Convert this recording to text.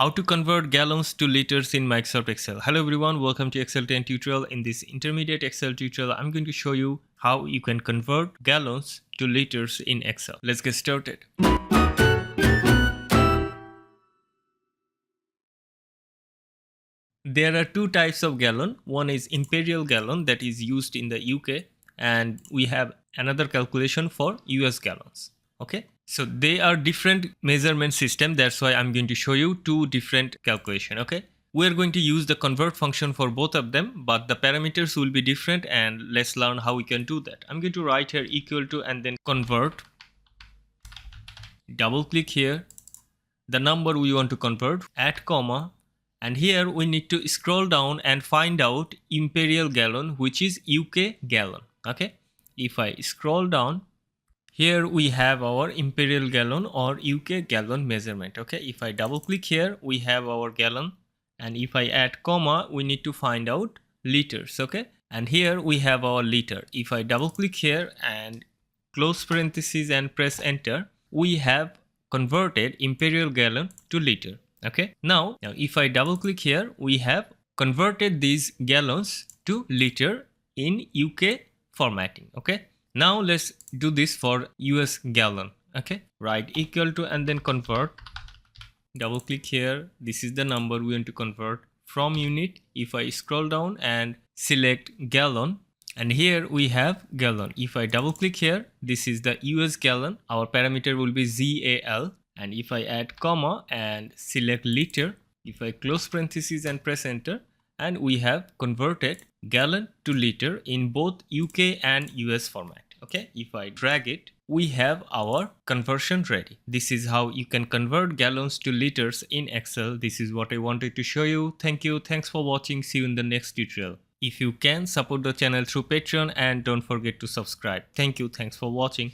How to convert gallons to liters in Microsoft Excel. Hello everyone, welcome to Excel 10 tutorial. In this intermediate Excel tutorial, I'm going to show you how you can convert gallons to liters in Excel. Let's get started. There are two types of gallon. One is imperial gallon that is used in the UK, and we have another calculation for US gallons. Okay, so they are different measurement system. That's why I'm going to show you two different calculation. Okay, we're going to use the convert function for both of them, but the parameters will be different, and let's learn how we can do that. I'm going to write here equal to and then convert. Double click here, the number we want to convert, add comma, and here we need to scroll down and find out imperial gallon, which is UK gallon. Okay, if I scroll down, here we have our imperial gallon or UK gallon measurement. Okay, if I double click here, we have our gallon, and if I add comma, we need to find out liters. Okay, and here we have our liter. If I double click here and close parentheses and press enter, we have converted imperial gallon to liter. Okay, now if I double click here, we have converted these gallons to liter in UK formatting. Okay, now let's do this for US gallon. Okay, write equal to and then convert. Double click here, this is the number we want to convert from unit. If I scroll down and select gallon, and here we have gallon. If I double click here, this is the US gallon. Our parameter will be ZAL. And if I add comma and select liter, if I close parentheses and press enter, and we have converted gallon to liter in both UK and US format. Okay, if I drag it, we have our conversion ready. This is how you can convert gallons to liters in Excel. This is what I wanted to show you. Thank you. Thanks for watching. See you in the next tutorial. If you can, support the channel through Patreon and don't forget to subscribe. Thank you. Thanks for watching.